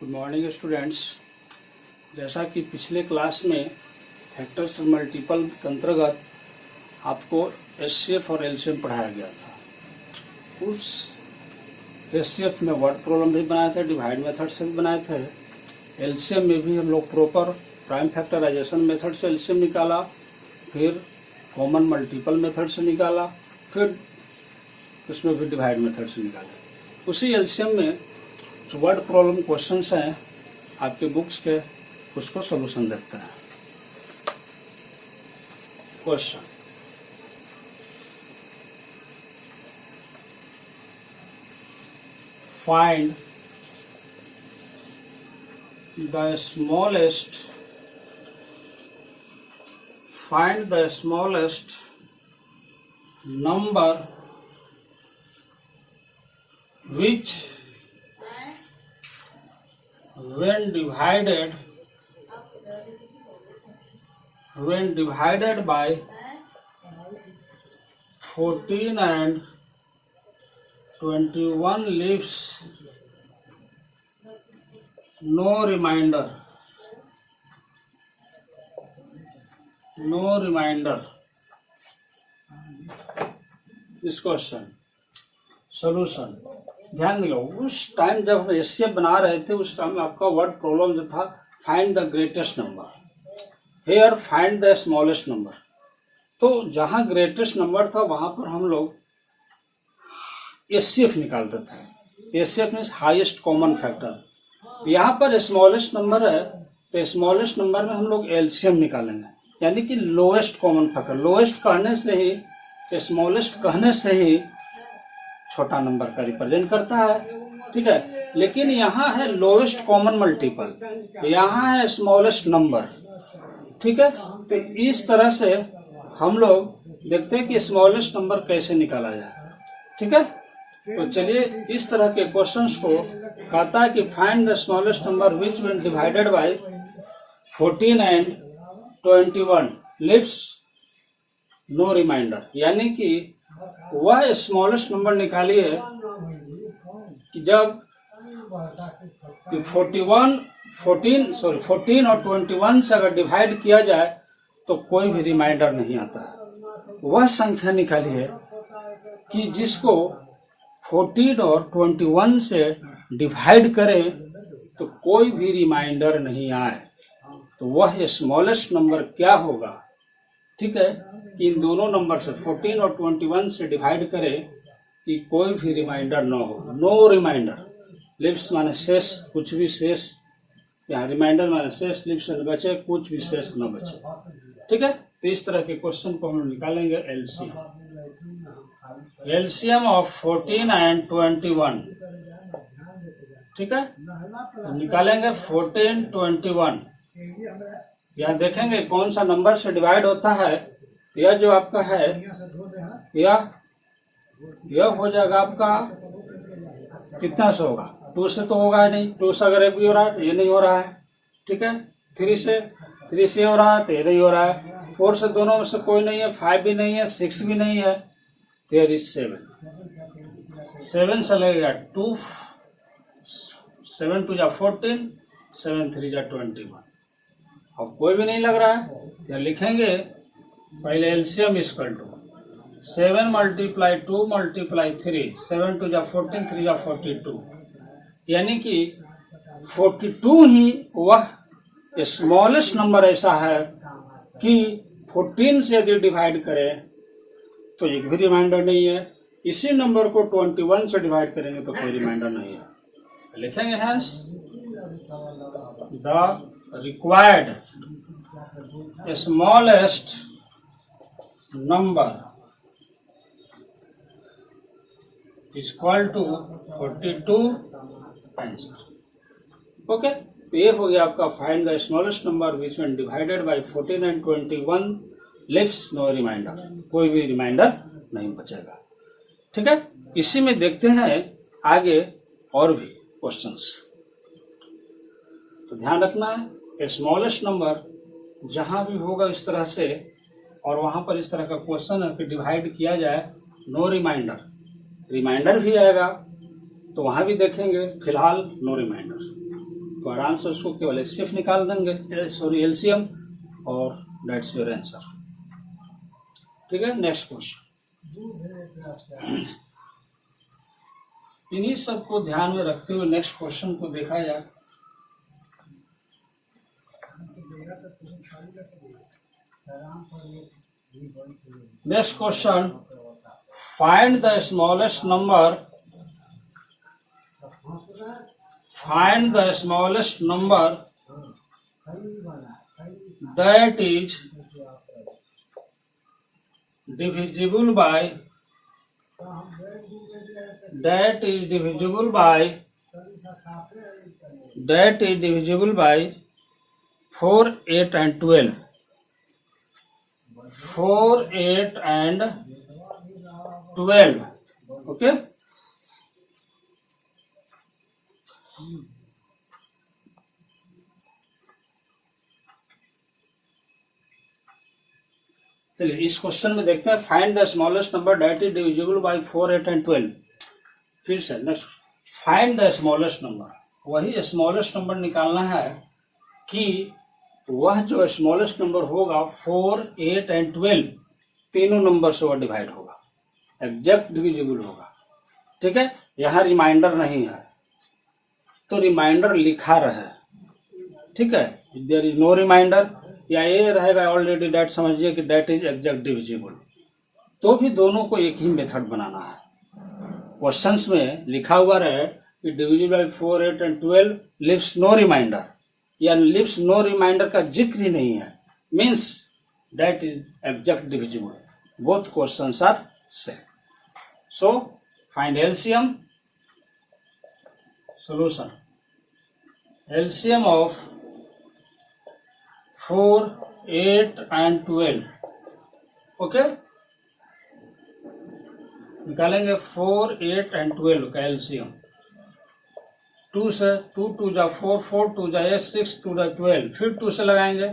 Good morning students. जैसा कि पिछले क्लास में फैक्टर्स और मल्टीपल के अंतर्गत आपको एचसीएफ और एलसीएम पढ़ाया गया था। उस एचसीएफ में वर्ड प्रॉब्लम भी बनाए थे, डिवाइड मेथड से भी बनाए थे। एलसीएम में भी हम लोग प्रॉपर प्राइम फैक्टराइजेशन मेथड से एलसीएम निकाला, फिर कॉमन मल्टीपल मेथड से निकाला, फिर उसमें भी डिवाइड मेथड से निकाला। उसी एलसीएम में जो वर्ड प्रॉब्लम क्वेश्चंस हैं आपके बुक्स के, उसको सॉल्यूशन देखते हैं। Question, find the smallest number which when divided by 14 and 21 leaves no remainder. This question solution। ध्यान दियो, उस टाइम जब हम एचसीएफ बना रहे थे उस टाइम आपका वर्ड प्रॉब्लम जो था find the greatest number, here find the smallest number. तो जहां ग्रेटेस्ट नंबर था वहां पर हम लोग एचसीएफ निकालते थे। HCF means highest common factor. यहाँ पर स्मॉलेस्ट नंबर है तो स्मॉलेस्ट नंबर में हम लोग एलसीएम निकालेंगे, यानी कि लोएस्ट कॉमन फैक्टर। लोएस्ट कहने से ही, स्मॉलेस्ट कहने से ही छोटा नंबर का रिप्रेजेंट करता है, ठीक है। लेकिन यहाँ है लोएस्ट कॉमन मल्टीपल, यहाँ है स्मॉलेस्ट नंबर, ठीक है। तो इस तरह से हम लोग देखते हैं कि स्मॉलेस्ट नंबर कैसे निकाला जाए, ठीक है। तो चलिए इस तरह के क्वेश्चंस को कहता है कि find the smallest number which when divided by 14 and 21 leaves no remainder. यानी कि वह स्मॉलेस्ट नंबर निकालिए कि जब 14 और 21 से अगर डिवाइड किया जाए तो कोई भी रिमाइंडर नहीं आता है। वह संख्या निकालिए कि जिसको 14 और 21 से डिवाइड करें तो कोई भी रिमाइंडर नहीं आए। तो वह स्मॉलेस्ट नंबर क्या होगा, ठीक है। इन दोनों नंबर से 14 और 21 से डिवाइड करें कि कोई भी रिमाइंडर न हो। नो रिमाइंडर, लिव्स माने शेष, कुछ भी शेष, यहाँ रिमाइंडर माने शेष, लिव्स न बचे, कुछ भी शेष न बचे, ठीक है। तो इस तरह के क्वेश्चन को हम निकालेंगे एलसीएम ऑफ 14 एंड 21, ठीक है। तो निकालेंगे 14, 21। यहाँ देखेंगे कौन सा नंबर से डिवाइड होता है। यह जो आपका है यह हो जाएगा आपका कितना से होगा, 2 से तो होगा ही नहीं। 2 से अगर एक भी हो रहा है तो ये नहीं हो रहा है, ठीक है। 3 से हो रहा है तो ये नहीं हो रहा है। 4 से दोनों में से कोई नहीं है, 5 भी नहीं है, 6 भी नहीं है। देयर इज 7 से लगेगा 2, 7 2 जा 14, 7 3 जा 21। अब कोई भी नहीं लग रहा है तो लिखेंगे पहले LCM equal to 7 multiply 2 multiply 3, 7 2 जा 14, 3 जा 42। यानी कि 42 ही वह स्मॉलेस्ट नंबर ऐसा है कि 14 से यदि डिवाइड करें तो एक भी रिमाइंडर नहीं है। इसी नंबर को 21 से डिवाइड करेंगे तो कोई रिमाइंडर नहीं है। लिखेंगे hence the required smallest number is equal to 42 answer. Okay, तो ये हो गया आपका find the smallest number which when divided by 14 and 21 leaves no remainder. कोई भी रिमाइंडर नहीं बचेगा, ठीक है। इसी में देखते हैं आगे और भी क्वेश्चंस। तो ध्यान रखना है स्मॉलेस्ट नंबर जहां भी होगा इस तरह से, और वहां पर इस तरह का क्वेश्चन है कि डिवाइड किया जाए नो रिमाइंडर, रिमाइंडर भी आएगा तो वहां भी देखेंगे, फिलहाल नो रिमाइंडर। तो आराम से उसको केवल एचसीएफ निकाल देंगे, सॉरी एलसीएम, और दैट्स योर आंसर। ठीक है, नेक्स्ट क्वेश्चन। इन्हीं सबको ध्यान में रखते हुए नेक्स्ट क्वेश्चन को देखा जाए। Next question, find the smallest number, find the smallest number that is divisible by, that is divisible by, that is divisible by 4, 8 and 12, 4, 8 and 12, okay। चलिए इस क्वेश्चन में देखते हैं, find the smallest number that is divisible by 4, 8 and 12। फिर से next, find the smallest number, वही smallest number निकालना है कि वह जो स्मॉलेस्ट नंबर होगा 4, 8 एंड 12 तीनों नंबर से वह डिवाइड होगा, एग्जैक्ट डिविजिबल होगा। ठीक है, यहाँ रिमाइंडर नहीं है तो रिमाइंडर लिखा रहे। ठीक है, देयर इज नो रिमाइंडर, या ये रहेगा ऑलरेडी डेट, समझिए कि डेट इज एग्जैक्ट डिविजिबल, तो भी दोनों को एक ही मेथड बनाना है। क्वेश्चंस में लिखा हुआ रहे कि divisible by 4, 8 and 12 leaves no remainder, या लिव्स नो रिमाइंडर का जिक्र ही नहीं है, means that is exact divisible, both questions are same. So find LCM, solution, LCM of 4, 8 and 12, okay. निकालेंगे 4, 8 एंड 12 का एलसीएम। 2 से 2 2 जा 4, 4 2 जा 8, 6 2 जा 12, फिर 2 से लगाएंगे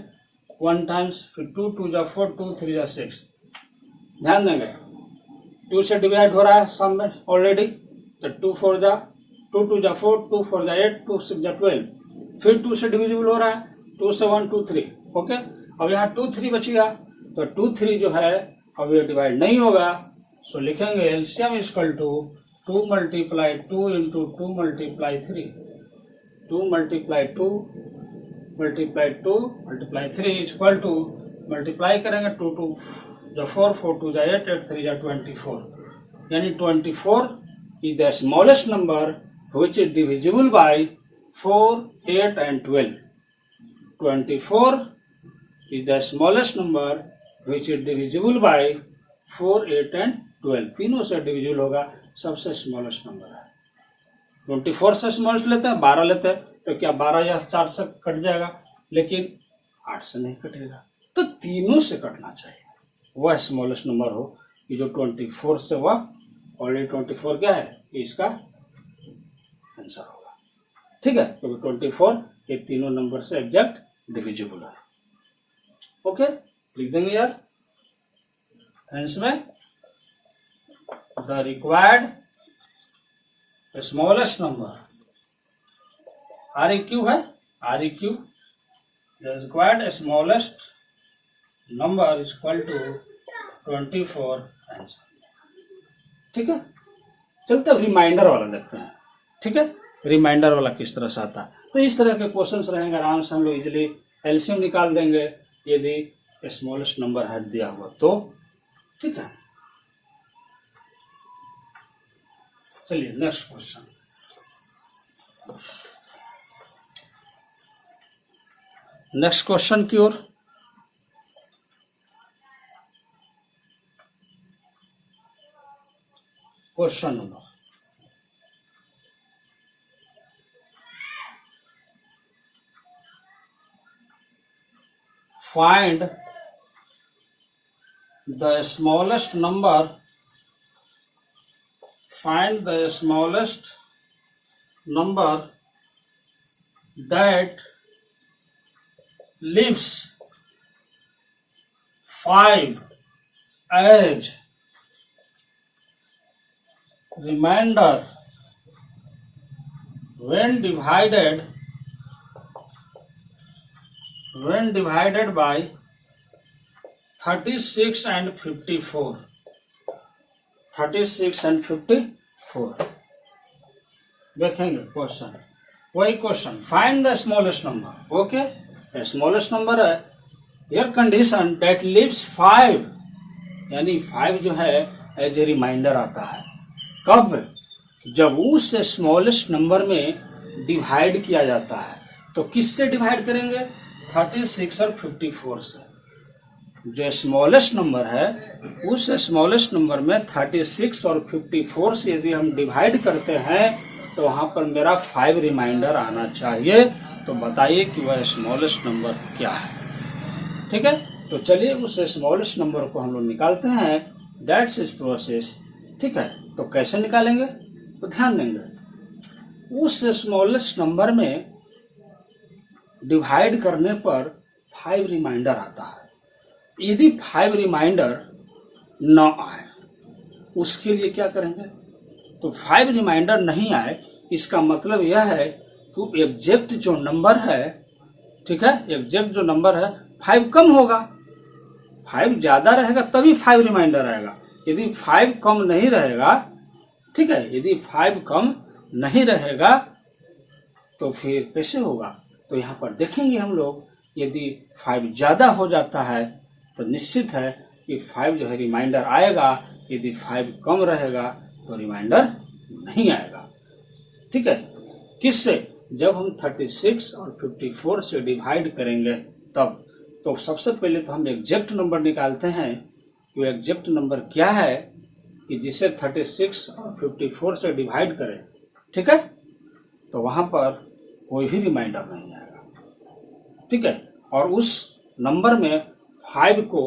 1 टाइम्स, फिर 2 2 जा 4, 2 3 जा 6। ध्यान देंगे 2 से डिवाइड हो रहा है सम में ऑलरेडी, तो 2 4 जा 2 2 जा 4, 2 4 जा 8, 2 6 जा 12, फिर 2 से डिविजिबल हो रहा है, 2 से 1 2 3, ओके। अब यहाँ 2 3 बचेगा, तो 2 3 जो है अब ये डिवाइड नहीं होगा, सो लिखेंगे LCM equal to 2 multiply 2 into 2 multiply 3, 2 multiply 2 multiply 2 multiply 3 equal to, multiply करेंगे 2 2 जा 4, 4 2 जा 8, 8 3 जा 24, यानी 24 is the smallest number which is divisible by 4, 8 and 12. 24 is the smallest number which is divisible by 4, 8 and 12. तीनों से divisible होगा, सबसे smallest number है। 24 से स्मॉलेस्ट लेते हैं, 12 लेते हैं, तो क्या 12 या 4 से कट जाएगा, लेकिन 8 से नहीं कटेगा, तो तीनों से कटना चाहिए, वह स्मॉलेस्ट नंबर हो कि जो 24 से वह ऑलरेडी 24 क्या है, इसका आंसर होगा। ठीक है, क्योंकि 24 ये तीनों नंबर से एग्जैक्ट डिविजिबल है। ओके, लिख देंगे यार आंसर में, the required smallest number, REQ है, REQ, the required smallest number is equal to 24 answer. ठीक है, चलते अब रिमाइंडर वाला देखते हैं। ठीक है, रिमाइंडर वाला किस तरह से आता है, तो इस तरह के क्वेश्चंस रहेंगे, आराम से हम लोग इजिली एलसीएम निकाल देंगे यदि स्मॉलेस्ट नंबर है दिया हुआ तो। ठीक है, चलिए नेक्स्ट क्वेश्चन। नेक्स्ट क्वेश्चन की ओर, question number find the smallest number, find the smallest number that leaves 5 as remainder when divided when divided by 36 and 54, 36 and 54 देखेंगे क्वेश्चन, वही question, find the smallest number. Okay, smallest number है here condition that leaves 5, यानी 5 जो है as a reminder आता है। कब? जब उस स्मॉलेस्ट नंबर में डिवाइड किया जाता है। तो किससे डिवाइड करेंगे? 36 और 54 से। जो स्मॉलेस्ट नंबर है उस स्मॉलेस्ट नंबर में 36 और 54 से यदि हम डिवाइड करते हैं तो वहां पर मेरा 5 रिमाइंडर आना चाहिए। तो बताइए कि वह स्मॉलेस्ट नंबर क्या है। ठीक है, तो चलिए उस स्मॉलेस्ट नंबर को हम लोग निकालते हैं। That's is process. ठीक है, तो कैसे निकालेंगे तो ध्यान देंगे। उस स्मॉलेस्ट नंबर में डिवाइड करने पर 5 रिमाइंडर आता है। यदि 5 रिमाइंडर न आए उसके लिए क्या करेंगे? तो 5 रिमाइंडर नहीं आए इसका मतलब यह है कि एग्जैक्ट जो नंबर है, ठीक है, एग्जैक्ट जो नंबर है 5 कम होगा। 5 ज्यादा रहेगा तभी 5 रिमाइंडर आएगा। यदि 5 कम नहीं रहेगा, ठीक है, यदि 5 कम नहीं रहेगा तो फिर कैसे होगा? तो यहाँ पर देखेंगे हम लोग, यदि 5 ज्यादा हो जाता है तो निश्चित है कि 5 जो है रिमाइंडर आएगा। यदि 5 कम रहेगा तो रिमाइंडर नहीं आएगा। ठीक है, किससे? जब हम 36 और 54 से डिवाइड करेंगे तब। तो सबसे पहले तो हम एग्जैक्ट नंबर निकालते हैं कि एग्जैक्ट नंबर क्या है कि जिसे 36 और 54 से डिवाइड करें। ठीक है, तो वहां पर कोई भी रिमाइंडर नहीं आएगा। ठीक है, और उस नंबर में 5 को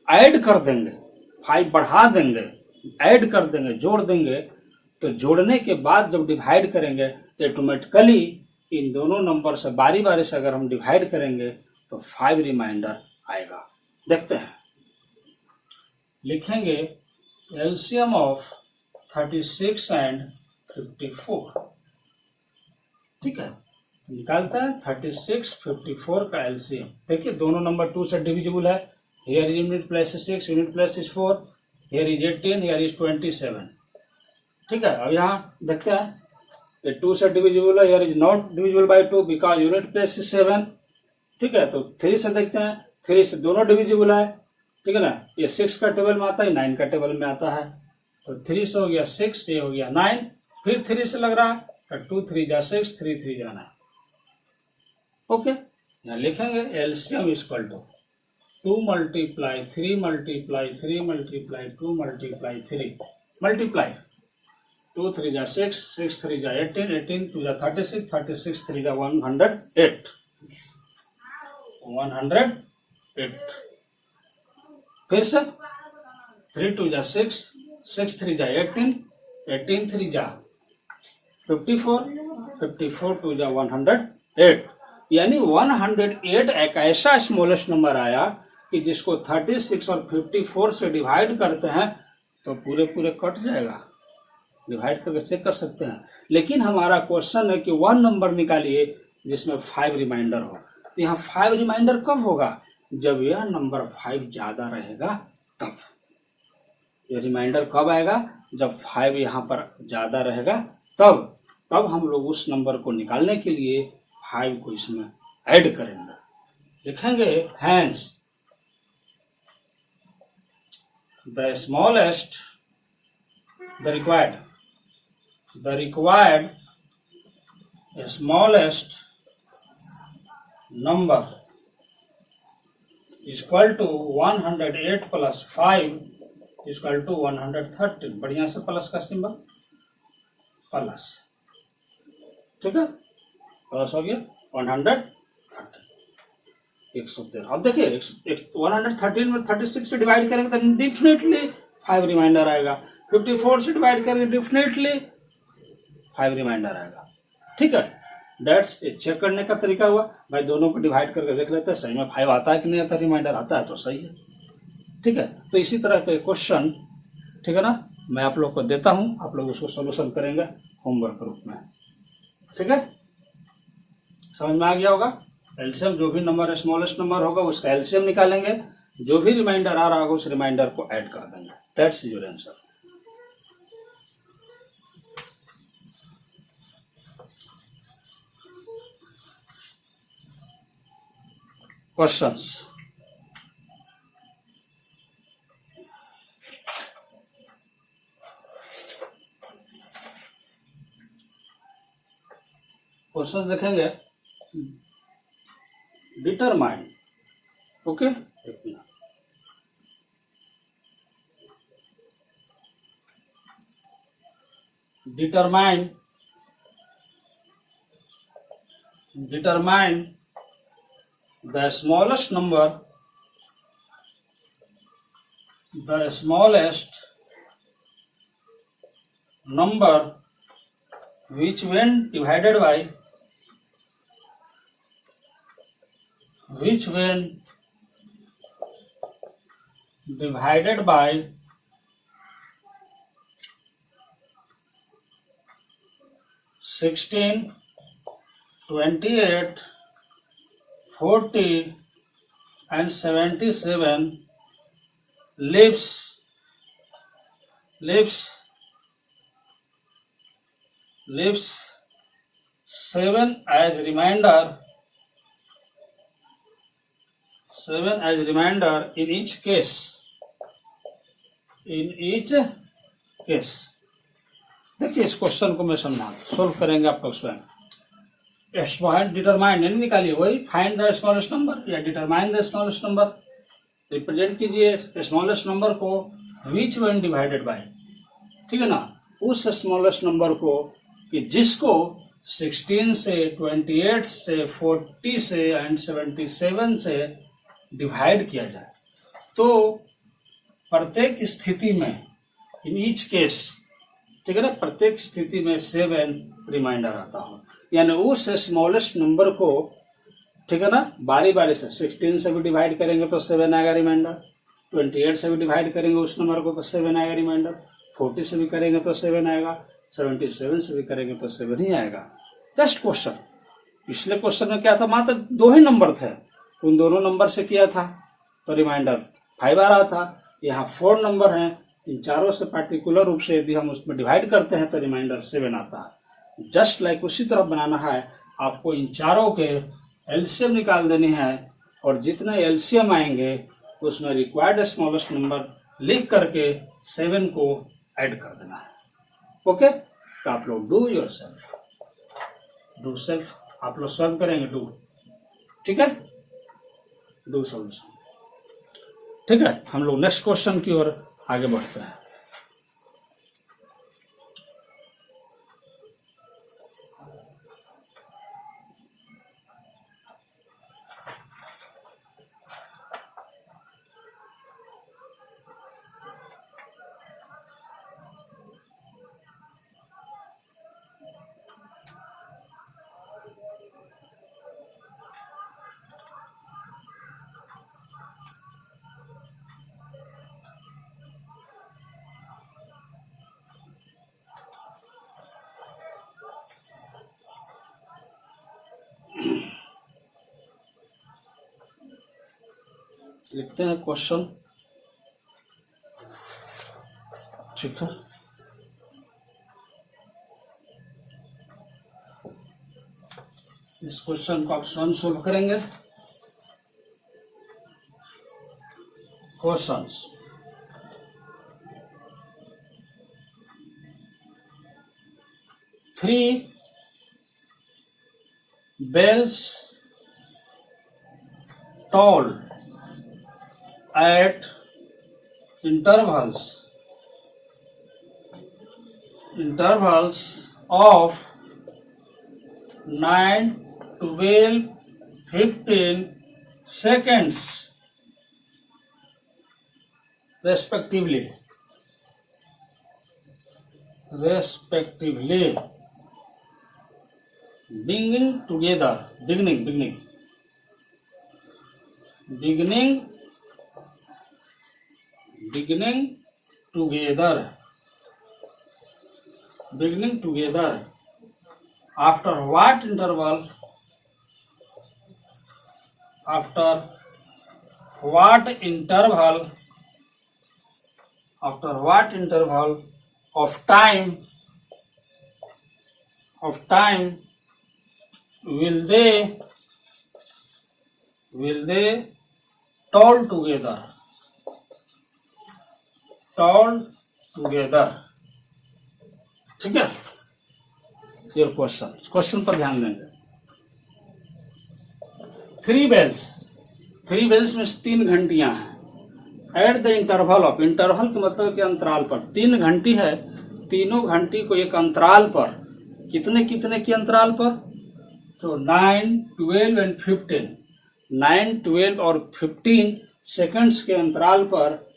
ऐड कर देंगे, 5 बढ़ा देंगे, ऐड कर देंगे, जोड़ देंगे। तो जोड़ने के बाद जब डिवाइड करेंगे तो ऑटोमेटिकली इन दोनों नंबर से बारी बारी से अगर हम डिवाइड करेंगे तो 5 रिमाइंडर आएगा। देखते हैं, लिखेंगे एलसीएम ऑफ 36 एंड 54। ठीक है, निकालते हैं 36, 54 का एलसीएम। देखिए दोनों नंबर 2 से डिविजिबल है। Here unit plus 6, unit plus 4, here is 18, here is 27। ठीक है, अब यहाँ देखते हैं ये 2 से डिविजिबल है, here is not divisible by 2 because unit plus 7। ठीक है, तो 3 से देखते हैं, 3 से दोनों डिविजिबल है। ठीक है ना, ये 6 का टेबल में आता है, 9 का टेबल में आता है। तो 3 से हो गया 6, ये हो गया 9, फिर 3 से लग रहा है 2 3 जा 6, 3 3 जा 9। ओके, यहाँ लिखेंगे LCM equal to 2 multiply 3 multiply 3 multiply 2 multiply 3 multiply 2 3 जा 6, 6 3 जा 18, 18 2 जा 36, 36 3 जा 108, 108। फिर से 3 2 जा 6, 6 3 जा 18, 18 3 जा 54, 54 2 जा 108। यानी 108 एक ऐसा स्मॉलेस्ट नंबर आया कि जिसको 36 और 54 से डिवाइड करते हैं तो पूरे पूरे कट जाएगा। डिवाइड करके चेक कर सकते हैं। लेकिन हमारा क्वेश्चन है कि 1 नंबर निकालिए जिसमें 5 रिमाइंडर हो। तो यहाँ 5 रिमाइंडर कब होगा? जब यह नंबर 5 ज्यादा रहेगा तब। ये रिमाइंडर कब आएगा? जब 5 यहाँ पर ज्यादा रहेगा तब हम लोग उस नंबर को निकालने के लिए 5 को इसमें ऐड करेंगे। लिखेंगे hence the smallest the required smallest number is equal to 108 plus 5 is equal to 130। बढ़िया से प्लस का सिंबल, प्लस। ठीक है, प्लस हो गया 130, 113। अब देखिए 113 में 36 से डिवाइड करेंगे तो डेफिनेटली 5 रिमाइंडर आएगा। 54 से डिवाइड करेंगे डेफिनेटली 5 रिमाइंडर आएगा। ठीक है, दैट्स चेक करने का तरीका हुआ। भाई दोनों को डिवाइड करके देख लेते हैं सही में 5 आता है कि नहीं आता। रिमाइंडर आता है तो सही है। ठीक है, तो इसी तरह के क्वेश्चन, ठीक है ना, मैं आप लोग को देता हूं, आप लोग उसको सोल्यूशन करेंगे होमवर्क रूप में। ठीक है, समझ में आ गया होगा। एलसीएम जो भी नंबर स्मॉलेस्ट नंबर होगा उसका एलसीएम निकालेंगे, जो भी रिमाइंडर आ रहा होगा उस रिमाइंडर को ऐड कर देंगे। That's your answer. Questions. Question देखेंगे। Determine, okay, determine the smallest number which when divided by 16, 28, 40 and 77 leaves 7 as remainder in each case। देखिए इस क्वेश्चन को मैं सोल्व करेंगे आप लोग स्वयं। डिटरमाइन यानी निकालिए, वही फाइंड द स्मॉलेस्ट नंबर या determine the smallest number. Represent कीजिए स्मॉलेस्ट नंबर को विच वन डिवाइडेड बाय, ठीक है ना, उस स्मॉलेस्ट नंबर को कि जिसको 16 से 28 से 40 से एंड 77 से डिवाइड किया जाए। तो प्रत्येक स्थिति में इन ईच केस, ठीक है ना, प्रत्येक स्थिति में 7 रिमाइंडर आता हो, यानी उस स्मॉलेस्ट नंबर को, ठीक है ना, बारी बारी से 16 से भी डिवाइड करेंगे तो 7 आएगा रिमाइंडर, 28 से भी डिवाइड करेंगे उस नंबर को तो 7 आएगा रिमाइंडर, 40 से भी करेंगे तो 7 आएगा, 77 से भी करेंगे तो 7 ही आएगा। Just question. पिछले क्वेश्चन में क्या था, मात्र 2 ही नंबर थे, उन दोनों नंबर से किया था तो रिमाइंडर 5 आ रहा था। यहाँ 4 नंबर हैं, इन चारों से पार्टिकुलर रूप से यदि हम उसमें डिवाइड करते हैं तो रिमाइंडर 7 आता है। जस्ट लाइक उसी तरह बनाना है आपको, इन चारों के एलसीएम निकाल देनी है और जितने एलसीएम आएंगे उसमें रिक्वायर्ड स्मॉलेस्ट नंबर लिख करके 7 को ऐड कर देना है। ओके, तो आप लोग डू योर सेल्फ, आप लोग सॉल्व करेंगे, डू, ठीक है, डू सॉल्यूशन, ठीक है। हम लोग नेक्स्ट क्वेश्चन की ओर आगे बढ़ते हैं। लिखते हैं क्वेश्चन, ठीक है। इस क्वेश्चन को आप स्वयं सोल्व करेंगे। Questions. Three bells toll at intervals of 9, 12, 15 seconds respectively, beginning together, after what interval after what interval of time will they toll together ठीक है। योर क्वेश्चन पर ध्यान देंगे। थ्री बेल्स में 3 घंटियां हैं। एट द इंटरवल के मतलब के अंतराल पर 3 घंटी है, तीनों घंटी को एक अंतराल पर कितने के अंतराल पर, तो 9, 12 एंड 15, 9, 12 और 15 सेकंड्स के अंतराल पर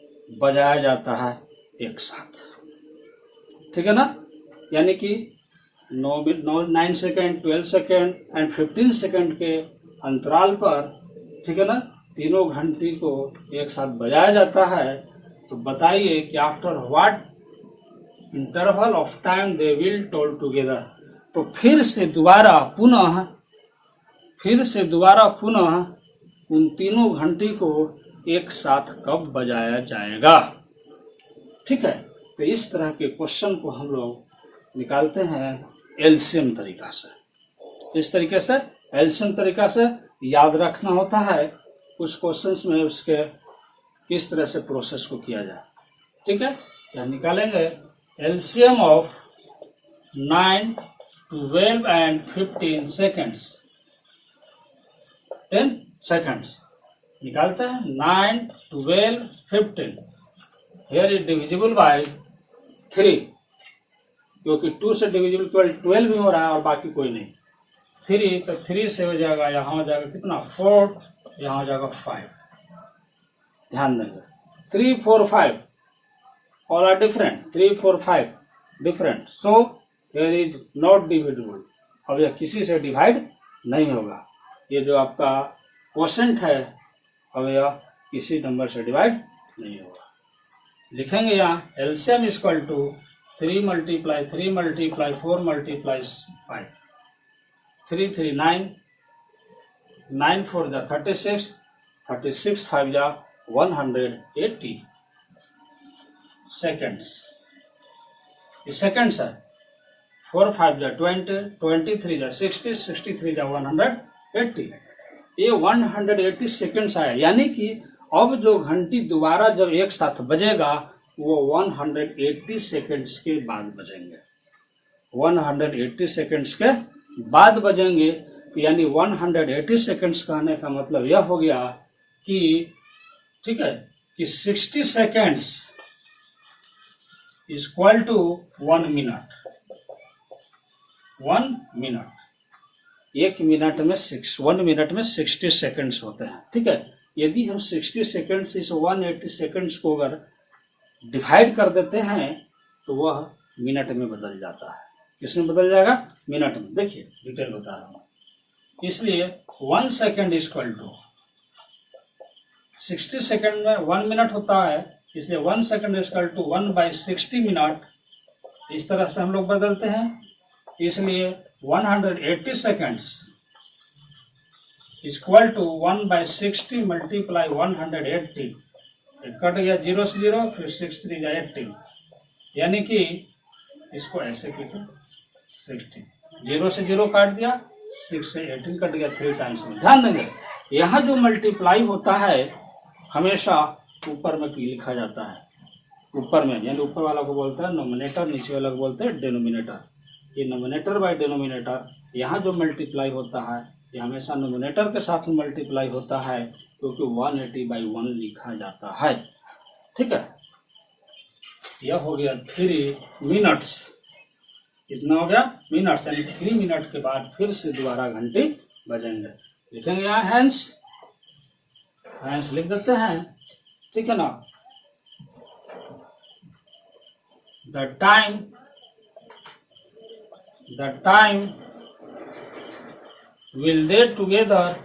बजाया जाता है एक साथ, ठीक है ना। यानी कि 9 सेकेंड, 12 सेकेंड एंड 15 सेकेंड के अंतराल पर, ठीक है ना, तीनों घंटी को एक साथ बजाया जाता है। तो बताइए कि after what interval of time they will toll together. तो फिर से दोबारा पुनः उन तीनों घंटी को एक साथ कब बजाया जाएगा, ठीक है। तो इस तरह के क्वेश्चन को हम लोग निकालते हैं एलसीएम तरीका से। इस तरीके से एलसीएम तरीका से याद रखना होता है कुछ क्वेश्चंस में, उसके किस तरह से प्रोसेस को किया जाए, ठीक है। या निकालेंगे LCM of 9, 12 and 15 seconds, 10 seconds निकालते हैं। 9, 12, 15 हेयर इज डिविजिबल बाय 3, क्योंकि 2 से डिविजिबल केवल 12 भी हो रहा है और बाकी कोई नहीं। 3 तो 3 से हो जाएगा, यहाँ हो जाएगा कितना 4, यहाँ हो जाएगा 5। ध्यान देंगे 3, 4, 5 all are different, 3, 4, 5 different, so here is not divisible. अब यह किसी से डिवाइड नहीं होगा। ये जो आपका क्वोशेंट है, अब यह किसी नंबर से डिवाइड नहीं होगा। लिखेंगे यहाँ LCM is equal to 3 multiply 4 multiply 5, 3, 3, 9, 9 4 जा 36, 36 5 जा 180 सेकेंड्स। ये सेकेंड्स है। 4 5 जा 20, 23 जा 60, 63 जा 180। ये 180 सेकेंड्स आया, यानी कि अब जो घंटी दोबारा जब एक साथ बजेगा वो 180 सेकेंड्स के बाद बजेंगे, 180 सेकेंड्स के बाद बजेंगे। यानी 180 सेकेंड्स कहने का मतलब यह हो गया कि, ठीक है, कि 60 seconds is equal to 1 minute. 1 minute, 1 minute में 1 मिनट में 60 सेकेंड्स होते हैं, ठीक है। यदि हम 60 सेकेंड्स इस 180 सेकेंड्स को अगर डिवाइड कर देते हैं तो वह मिनट में बदल जाता है। किसमें बदल जाएगा? मिनट में। देखिए डिटेल बता रहा हूं। इसलिए 1 second is equal to 60 second में 1 मिनट होता है, इसलिए 1 second is equal to 1/60 minute. इस तरह से हम लोग बदलते हैं। इसलिए 180 seconds equal to 1/60 multiply 180, cut गया 0 से 0, फिर 6 3 जा 18, यानी कि इसको ऐसे कीजिए 60, 0 से 0 काट दिया, 6 से 18 कट गया, 3 टाइम्स में। ध्यान देंगे यहाँ जो मल्टीप्लाई होता है हमेशा ऊपर में लिखा जाता है, ऊपर में, यानी ऊपर वाला को बोलते हैं नोमिनेटर, नीचे वाला को बोलते हैं डिनोमिनेटर। ये नोमिनेटर बाय डिनोमिनेटर, यहाँ जो मल्टीप्लाई होता है ये हमेशा नोमिनेटर के साथ में मल्टीप्लाई होता है, क्योंकि 180/1 लिखा जाता है, ठीक है। यह हो गया 3 मिनट्स। कितना हो गया? मिनट्स, यानी 3 मिनट के बाद फिर से दोबारा घंटी बजेंगे। लिखेंगे यहाँ हैंस लिख देते हैं, ठीक है ना। The time will they together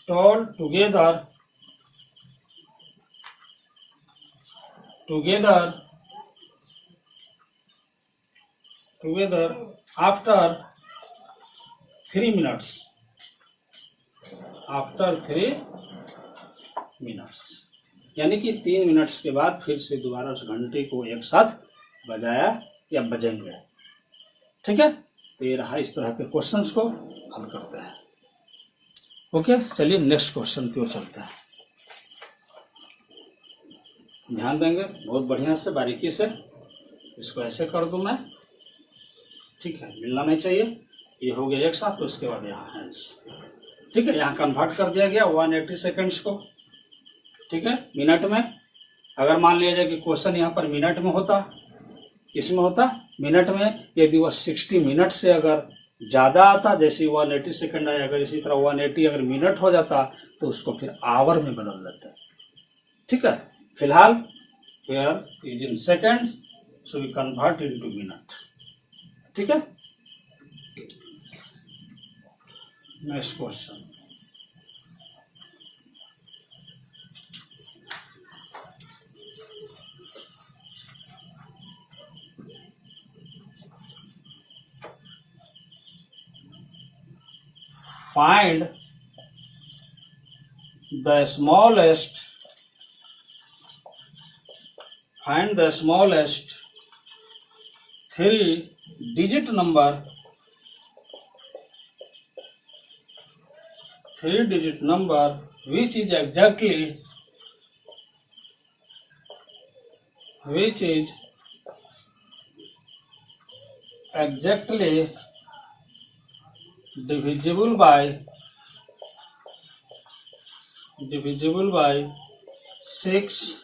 toll together together after 3 minutes, after 3 minutes, यानी कि 3 मिनट्स के बाद फिर से दोबारा उस घंटे को एक साथ बजाया या बजेंगे। ठीक है, तो ये रहा, इस तरह के क्वेश्चंस को हल करते हैं। ओके, चलिए नेक्स्ट क्वेश्चन की ओर चलते हैं। ध्यान देंगे बहुत बढ़िया से, बारीकी से। इसको ऐसे कर दूं मैं, ठीक है, मिलना नहीं चाहिए। ये हो गया एक साथ, तो उसके बाद यहाँ हैंड्स। ठीक है, यहाँ कन्वर्ट कर दिया गया 180 सेकेंड्स को। ठीक है, मिनट में। अगर मान लिया जाए कि क्वेश्चन यहाँ पर मिनट में होता, इसमें होता मिनट में, यदि वह 60 मिनट से अगर ज्यादा आता, जैसे 180 सेकंड आया, अगर इसी तरह 180 अगर मिनट हो जाता तो उसको फिर आवर में बदल देते। ठीक है, फिलहाल here is in seconds, so we convert into minute. ठीक है, next question. Find the smallest, find the smallest 3-digit number, 3-digit number which is exactly divisible by 6,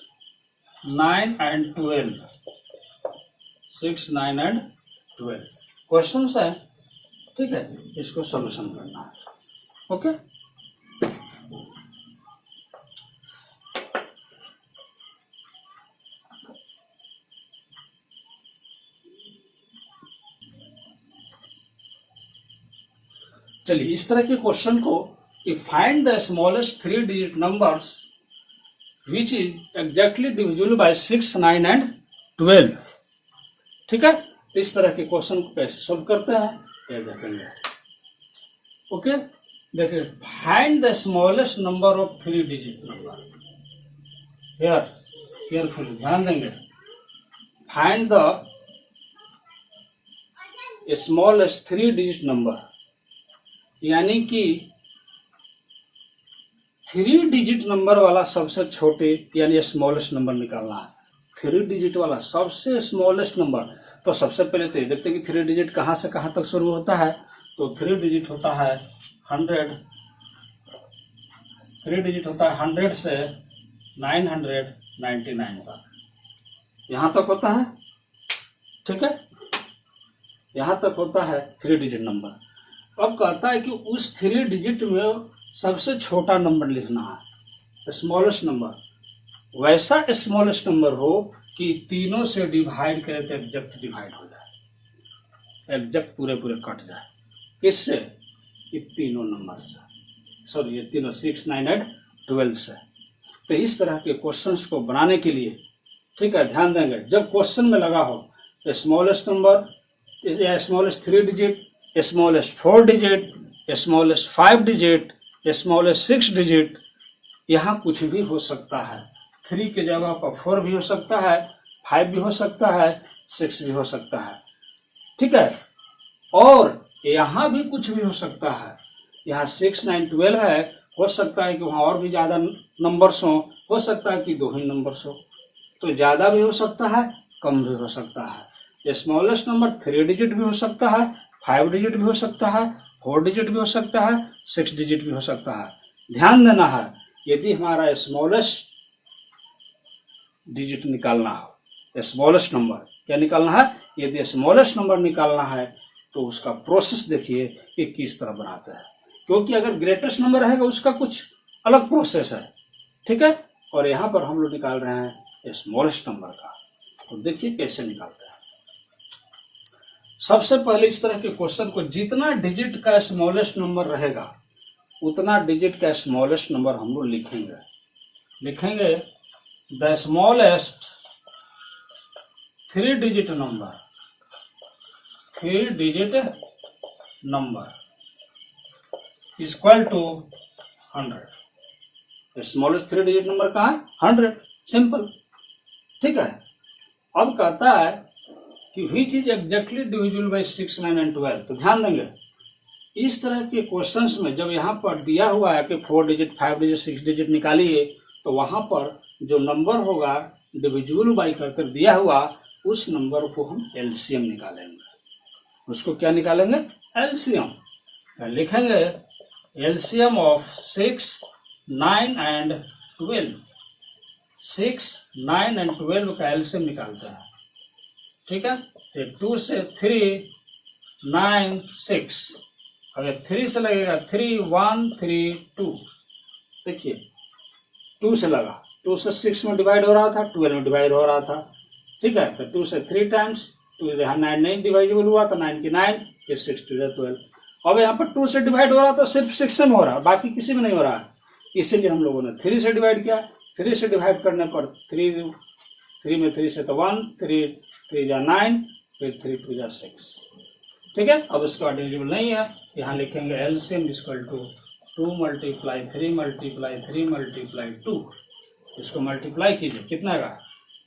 9 and 12. 6, 9 and 12 question है। ठीक है, इसको सॉल्यूशन करना है। ओके, चलिए इस तरह के क्वेश्चन को कि find the smallest 3-digit numbers which is exactly divisible by 6, 9 and 12। ठीक है, तो इस तरह के क्वेश्चन को कैसे सोल्व करते हैं ये देखेंगे। ओके, देखिए, find the smallest number of 3-digit number. Here carefully ध्यान देंगे। Find the smallest 3-digit number, यानी कि 3-digit नंबर वाला सबसे छोटे यानी स्मॉलेस्ट नंबर निकालना है। 3-digit वाला सबसे स्मॉलेस्ट नंबर, तो सबसे पहले तो ये देखते हैं कि 3-digit कहाँ से कहाँ तक शुरू होता है। तो 3-digit होता है 100, 3-digit होता है 100 से 999 तक, यहाँ तक होता है। ठीक है, यहाँ तक होता है 3-digit नंबर। अब कहता है कि उस 3-digit में सबसे छोटा नंबर लिखना है, स्मॉलेस्ट नंबर। वैसा स्मॉलेस्ट नंबर हो कि तीनों से डिवाइड करे तो एग्जैक्ट डिवाइड हो जाए, एग्जैक्ट पूरे पूरे कट जाए। किससे? ये तीनों नंबर से, सॉरी ये तीनों 6, 9 और 12 से। तो इस तरह के क्वेश्चंस को बनाने के लिए, ठीक है, ध्यान देंगे, जब क्वेश्चन में लगा हो स्मॉलेस्ट नंबर या smallest 3-digit, smallest 4-digit, smallest 5-digit, smallest 6-digit, यहाँ कुछ भी हो सकता है। 3 के जगह पर 4 भी हो सकता है, 5 भी हो सकता है, 6 भी हो सकता है। ठीक है, और यहाँ भी कुछ भी हो सकता है। यहाँ 6, 9, 12 है, हो सकता है कि वहाँ और भी ज्यादा नंबर्स हो सकता है कि 2 ही नंबर्स हो। तो ज्यादा भी हो सकता है, कम भी हो सकता है। स्मॉलेस्ट नंबर 3-digit भी हो सकता है, 5-digit भी हो सकता है, 4-digit भी हो सकता है, 6-digit भी हो सकता है। ध्यान देना है, यदि हमारा स्मॉलेस्ट डिजिट निकालना हो, स्मॉलेस्ट नंबर क्या निकालना है, यदि स्मॉलेस्ट नंबर निकालना है तो उसका प्रोसेस देखिए कि किस तरह बनाते हैं। क्योंकि अगर ग्रेटेस्ट नंबर रहेगा उसका कुछ अलग प्रोसेस है। ठीक है, और यहाँ पर हम लोग निकाल रहे हैं स्मॉलेस्ट नंबर का, तो देखिए कैसे निकालते हैं। सबसे पहले इस तरह के क्वेश्चन को, जितना डिजिट का स्मॉलेस्ट नंबर रहेगा उतना डिजिट का स्मॉलेस्ट नंबर हम लोग लिखेंगे the smallest 3-digit number, 3 digit number equal to 100। Smallest 3 digit number कहाँ है? 100। सिंपल, ठीक है। अब कहता है कि which is exactly divisible by 6, 9 and 12। तो ध्यान देंगे इस तरह के क्वेश्चंस में जब यहाँ पर दिया हुआ है कि 4 डिजिट, 5 डिजिट, 6 डिजिट निकालिए, तो वहां पर जो नंबर होगा डिविजिबल बाई कर दिया हुआ, उस नंबर को हम एलसीएम निकालेंगे। उसको क्या निकालेंगे? एलसीएम। तो लिखेंगे एलसीएम ऑफ 6, 9 एंड 12। 6, 9 एंड 12 का एलसीएम निकालते हैं, ठीक है। तो 2 से 3, 9, 6। अगर 3 से लगेगा 3, 1, 3, 2। देखिए 2 से लगा, 2 से 6 में डिवाइड हो रहा था, 12 में डिवाइड हो रहा था, ठीक है। तो 2 से 3 टाइम्स, 2 यहाँ 9 नहीं डिवाइडेबल हुआ तो 9 की 9, फिर 6 2 12। अब यहाँ पर 2 से डिवाइड हो रहा था, सिर्फ 6 में हो रहा, बाकी किसी में नहीं हो रहा, इसीलिए हम लोगों ने 3 से डिवाइड किया। 3 से डिवाइड करने पर 3 में 3 से तो 1, 3 3 जा 9, फिर 3 2 जा 6, ठीक है। अब इसका डिविजिबल नहीं है, यहाँ लिखेंगे एलसीएम इक्वल टू 2 × 3 × 3 × 2। इसको मल्टीप्लाई कीजिए, कितना का?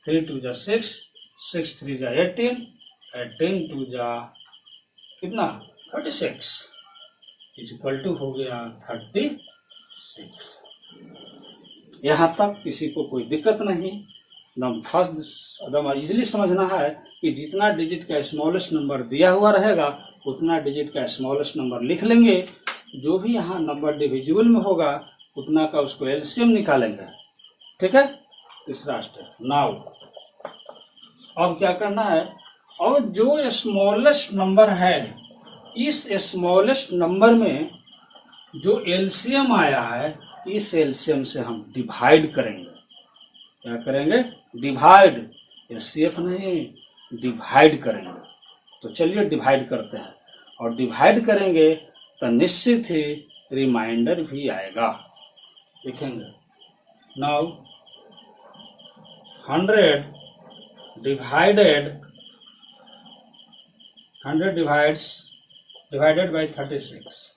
3 2 जा 6, 6 3 जा 18, 18 2 जा कितना? 36 इक्वल टू हो गया 36। यहाँ तक किसी को कोई दिक्कत नहीं। एकदम फर्स्ट एकदम इजिली समझना है कि जितना डिजिट का स्मॉलेस्ट नंबर दिया हुआ रहेगा उतना डिजिट का स्मॉलेस्ट नंबर लिख लेंगे। जो भी यहाँ नंबर डिविजिबल में होगा उतना का उसको एलसीएम निकालेंगे, ठीक है। तीसरा स्टेप। नाउ अब क्या करना है? अब जो स्मॉलेस्ट नंबर है, इस स्मॉलेस्ट नंबर में जो एलसीएम आया है, इस एलसीएम से हम डिवाइड करेंगे। क्या करेंगे? डिवाइड। एचसीएफ नहीं, डिवाइड करेंगे। तो चलिए डिवाइड करते हैं, और डिवाइड करेंगे तो निश्चित ही रिमाइंडर भी आएगा। देखेंगे नाउ 100 डिवाइडेड बाई 36,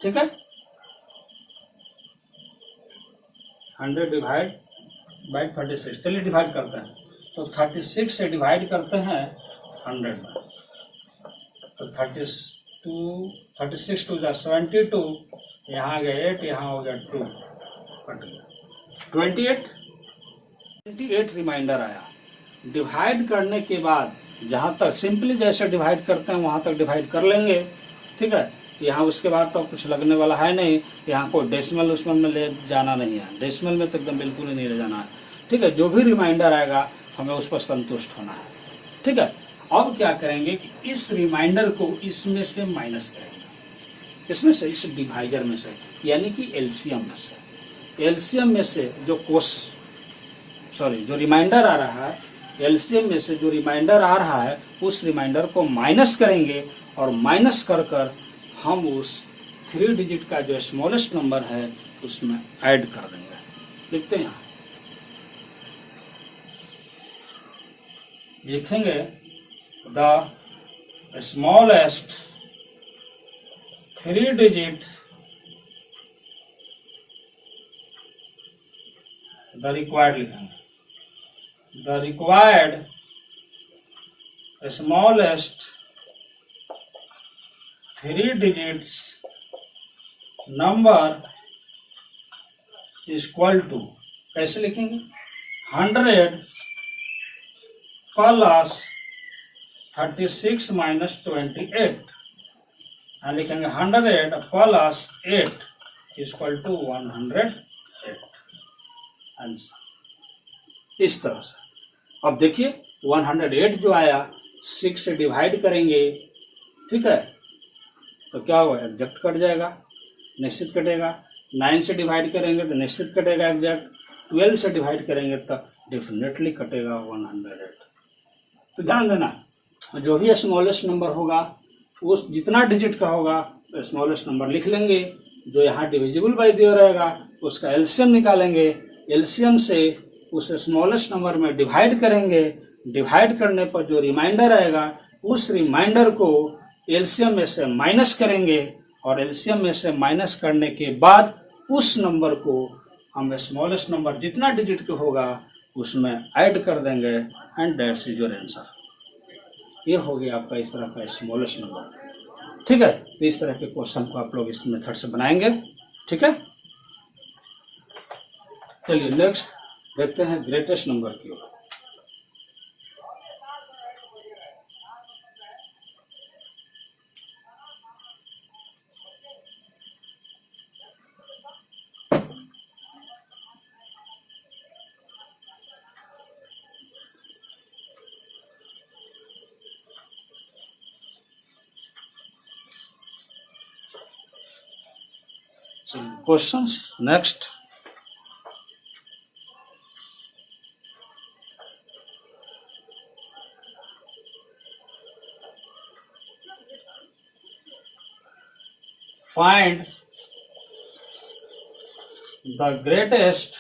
ठीक है। 100 डिवाइड बाई 36, चलिए डिवाइड करते हैं। तो 36 से डिवाइड करते हैं 100 में, तो 36 2 जा 72, यहाँ आ गया 8, यहाँ हो गया 2, कट गया 28 रिमाइंडर आया। डिवाइड करने के बाद जहाँ तक सिंपली जैसे डिवाइड करते हैं वहाँ तक डिवाइड कर लेंगे, ठीक है। यहाँ उसके बाद तो कुछ लगने वाला है नहीं, यहाँ कोई डेसिमल उसमें में ले जाना नहीं है, डेसिमल में तो एकदम बिल्कुल ही नहीं ले जाना है, ठीक है। जो भी रिमाइंडर आएगा हमें उस पर संतुष्ट होना है, ठीक है। अब क्या करेंगे कि इस रिमाइंडर को इसमें से माइनस करेंगे, इसमें से, इस डिवाइडर में से, यानी कि एलसीएम में से। एलसीएम में से जो रिमाइंडर आ रहा है, एलसीएम में से जो रिमाइंडर आ रहा है उस रिमाइंडर को माइनस करेंगे, और माइनस कर हम उस 3 डिजिट का जो स्मॉलेस्ट नंबर है उसमें ऐड कर देंगे। लिखते हैं, यहाँ लिखेंगे the smallest 3 digit the required लिखेंगे, the required smallest 3 digits number equal to, कैसे लिखेंगे? 100 प्लस 36 माइनस 28, लिखेंगे 100 प्लस 8 इक्वल टू 108 आंसर। इस तरह से अब देखिए 108 जो आया 6 से डिवाइड करेंगे, ठीक है, तो क्या होगा? एग्जैक्ट कट जाएगा, निश्चित कटेगा। 9 से डिवाइड करेंगे तो निश्चित कटेगा एग्जैक्ट। 12 से डिवाइड करेंगे तो डेफिनेटली कटेगा 108। तो ध्यान देना, जो भी स्मॉलेस्ट नंबर होगा वो जितना डिजिट का होगा स्मॉलेस्ट नंबर लिख लेंगे। जो यहाँ डिविजिबल बाई दिया रहेगा उसका एलसीएम निकालेंगे, एलसीएम से उस स्मॉलेस्ट नंबर में डिवाइड करेंगे। डिवाइड करने पर जो रिमाइंडर आएगा उस रिमाइंडर को एलसीएम में से माइनस करेंगे और एलसीएम में से माइनस करने के बाद उस नंबर को हम स्मॉलेस्ट नंबर जितना डिजिट के होगा उसमें ऐड कर देंगे and that's is your answer. ये हो गया आपका इस तरह का स्मॉलेस्ट नंबर। ठीक है, तो इस तरह के क्वेश्चन को आप लोग इस मेथड से बनाएंगे। ठीक है, चलिए नेक्स्ट देखते हैं ग्रेटेस्ट नंबर की ओर। Questions next. Find the greatest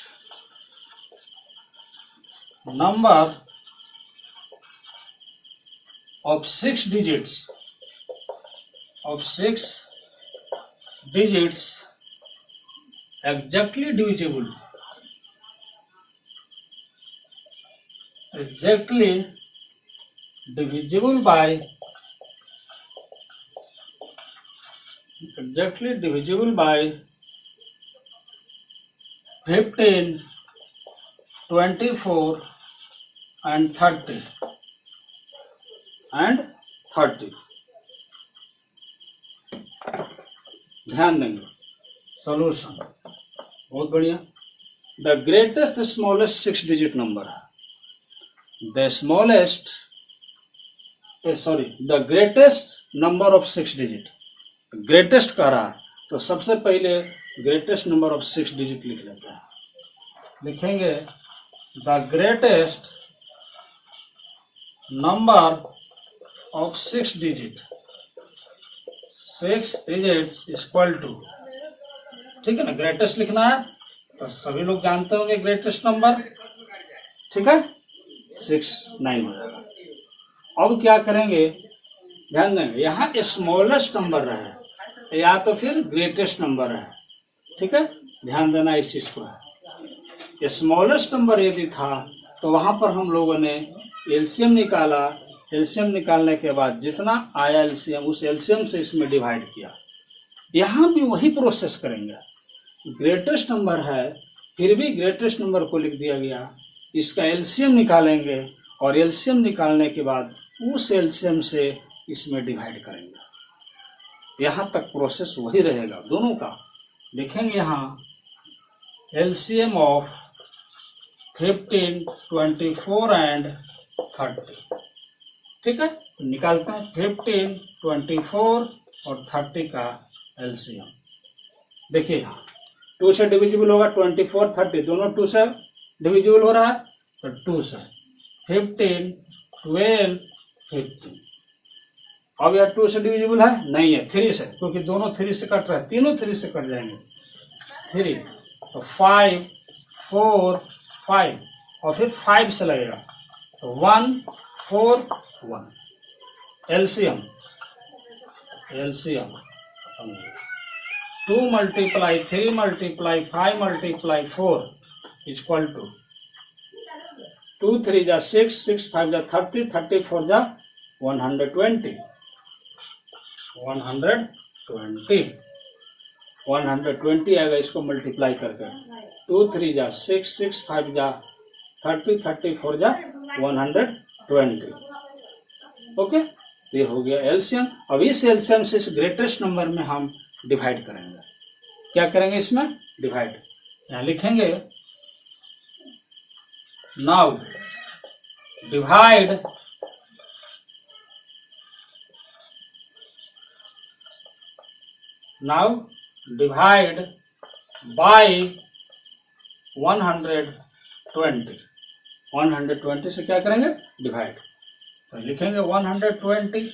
number of 6 digits exactly divisible by 15, 24 and 30 ध्यान देंगे। सॉल्यूशन बहुत बढ़िया। The greatest smallest 6 digit number है। The greatest number of 6 digit, greatest कह रहा है तो सबसे पहले ग्रेटेस्ट नंबर ऑफ 6 डिजिट लिख लेते हैं। लिखेंगे the greatest number of 6 digit, 6 digits equal to, ठीक है ना, ग्रेटेस्ट लिखना है तो सभी लोग जानते होंगे ग्रेटेस्ट नंबर। ठीक है, 6 9 हो जाएगा। अब क्या करेंगे, ध्यान देंगे, यहाँ स्मॉलेस्ट नंबर रहे या तो फिर ग्रेटेस्ट नंबर है। ठीक है, ध्यान देना इस चीज को है। स्मॉलेस्ट नंबर यदि था तो वहां पर हम लोगों ने एलसीएम निकाला, एलसीएम निकालने के बाद जितना आया एलसीएम उस एलसीएम से इसमें डिवाइड किया। यहाँ भी वही प्रोसेस करेंगे। ग्रेटेस्ट नंबर है फिर भी ग्रेटेस्ट नंबर को लिख दिया गया, इसका एलसीएम निकालेंगे और एलसीएम निकालने के बाद उस एलसीएम से इसमें डिवाइड करेंगे। यहाँ तक प्रोसेस वही रहेगा दोनों का। देखेंगे यहाँ एलसीएम ऑफ 15, 24 एंड 30। ठीक है, तो निकालते हैं 15, 24 और 30 का एलसीएम। देखिए यहाँ 2 से डिविजिबल होगा, 24 30 दोनों 2 से डिविजिबल हो रहा है तो 2 से 15, 12, 15। अब यह 2 से डिविजिबल है नहीं है, 3 से, क्योंकि दोनों 3 से कट रहा है, तीनों 3 से कट जाएंगे। 3 तो 5, 4, 5 और फिर 5 से लगेगा तो 1, 4, 1। LCM 2 multiply 3 multiply 5 multiply 4 is equal to 2 3 जा 6, 6 5 जा 30, 30 4 जा 120, 120 आएगा इसको मल्टीप्लाई करके। 2 3 जा 6, 6 5 जा 30, 30 4 जा 120। ओके, ये हो गया एलसीएम। अब इस एलसीएम से इस ग्रेटेस्ट नंबर में हम डिवाइड करेंगे। क्या करेंगे इसमें डिवाइड, यहां लिखेंगे नाउ डिवाइड बाय 120। 120 से क्या करेंगे डिवाइड, तो लिखेंगे 120।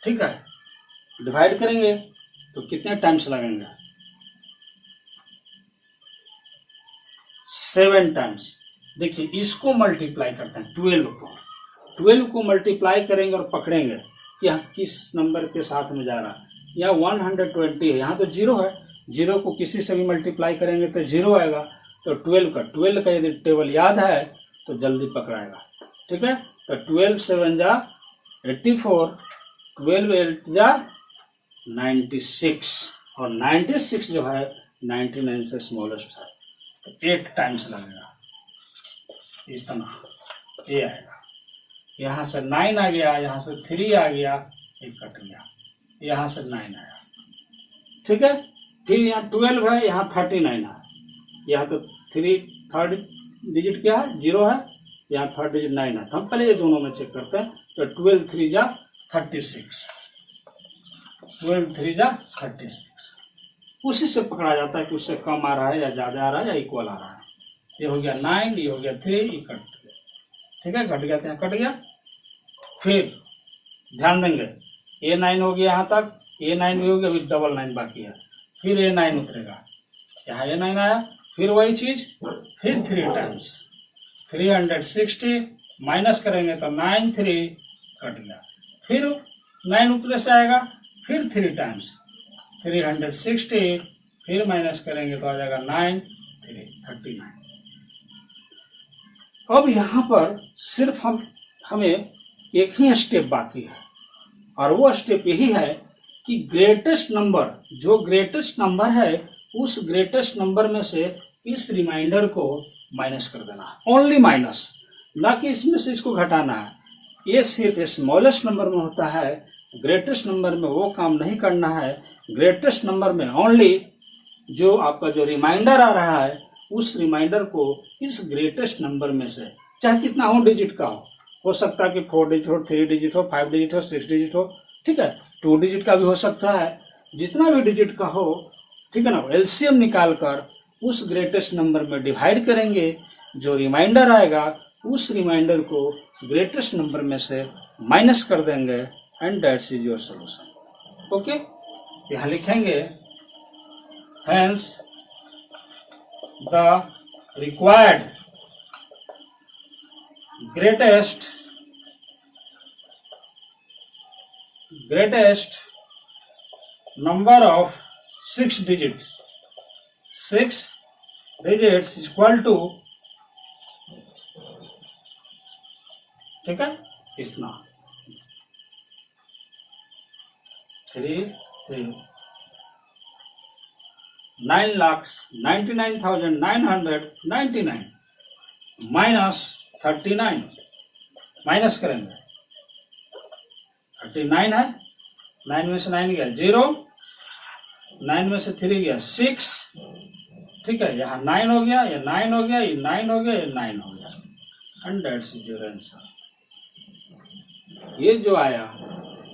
ठीक है, डिवाइड करेंगे तो कितने टाइम्स लगेंगे, 7 टाइम्स। देखिए इसको मल्टीप्लाई करते हैं 12 को मल्टीप्लाई करेंगे और पकड़ेंगे कि यहाँ किस नंबर के साथ में जा रहा है। यहाँ 120 है, यहाँ तो 0 है, 0 को किसी से भी मल्टीप्लाई करेंगे तो 0 आएगा। तो 12 का यदि टेबल याद है तो जल्दी पकड़ाएगा। ठीक है, तो 12 7 जा 84, 12 8 जा 96 और 96 जो है 99 से स्मॉलेस्ट है, तो 8 टाइम्स लगेगा। इस तरह ये आएगा। यहाँ से 9 आ गया, यहाँ से 3 आ गया, एक कट गया, यहाँ से 9 आया। ठीक है, फिर यहाँ 12 है, यहाँ 39 है, यहाँ तो थर्ड डिजिट क्या है 0 है, यहाँ थर्ड डिजिट 9 है। तो हम पहले ये दोनों में चेक करते हैं। तो 12 3 जा 36, 12 3 जा 36, उसी से पकड़ा जाता है कि उससे कम आ रहा है या ज्यादा आ रहा है या इक्वल आ रहा है। ये हो गया 9, ये हो गया 3, ये कट गया। ठीक है, घट गया तो यहाँ कट गया। फिर ध्यान देंगे A9 हो गया यहाँ तक, A9 भी हो गया, अभी डबल 9 बाकी है। फिर A9 उतरेगा, यहाँ A9 आया, फिर वही चीज, फिर 3 टाइम्स 360 माइनस करेंगे तो 9 3 कट गया। फिर 9 ऊपर से आएगा, फिर 3 टाइम्स 360, फिर माइनस करेंगे तो आ जाएगा 9 3 39। अब यहाँ पर सिर्फ हमें एक ही स्टेप बाकी है, और वो स्टेप यही है कि ग्रेटेस्ट नंबर, जो ग्रेटेस्ट नंबर है उस ग्रेटेस्ट नंबर में से इस रिमाइंडर को माइनस कर देना है। ओनली माइनस, ना कि इसमें से इसको घटाना है। ये सिर्फ स्मॉलेस्ट नंबर में होता है, ग्रेटेस्ट नंबर में वो काम नहीं करना है। ग्रेटेस्ट नंबर में ओनली जो आपका जो रिमाइंडर आ रहा है उस रिमाइंडर को इस ग्रेटेस्ट नंबर में से, चाहे कितना हो डिजिट का हो सकता है कि 4 डिजिट हो, 3 डिजिट हो, 5 डिजिट हो, 6 डिजिट हो, ठीक है, 2 डिजिट का भी हो सकता है, जितना भी डिजिट का हो, ठीक है ना, एलसीएम निकाल कर उस ग्रेटेस्ट नंबर में डिवाइड करेंगे। जो रिमाइंडर आएगा उस रिमाइंडर को ग्रेटेस्ट नंबर में से माइनस कर देंगे, and that's is your solution. Okay, यहाँ लिखेंगे hence the required greatest number of 6 digits is equal to, ठीक है, इतना 9,99,999 माइनस 39, माइनस करेंगे 39 है, 9 में से 9 गया 0, 9 में से 3 गया 6, ठीक है, यहाँ 9 हो गया, ये 9 हो गया, ये 9 हो गया, ये 9 हो गया, एंड दैट्स योर आंसर। ये जो आया,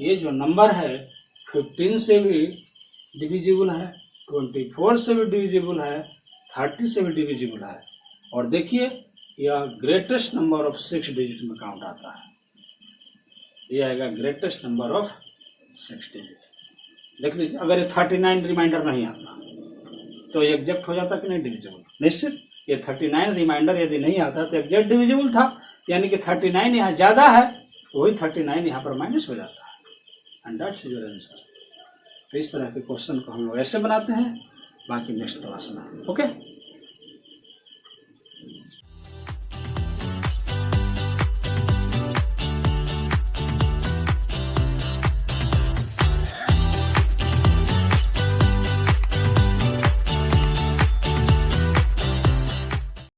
ये जो नंबर है 15 से भी डिविजिबल है, 24 से भी डिविजिबल है, 30 से भी डिविजिबल है, और देखिए यह ग्रेटेस्ट नंबर ऑफ 6 डिजिट में काउंट आता है। ये आएगा ग्रेटेस्ट नंबर ऑफ 6 डिजिट। देख लीजिए, अगर ये 39 रिमाइंडर नहीं आता तो ये एग्जैक्ट हो जाता कि नहीं डिविजिबल, निश्चित। ये 39 रिमाइंडर यदि नहीं आता तो एग्जैक्ट डिविजिबल था, यानी कि 39 यहाँ ज्यादा है, तो वही 39 यहाँ पर माइनस हो जाता है, एंड दैट्स योर आंसर। तो इस तरह के क्वेश्चन को हम लोग ऐसे बनाते हैं, बाकी नेक्स्ट क्लास में। ओके।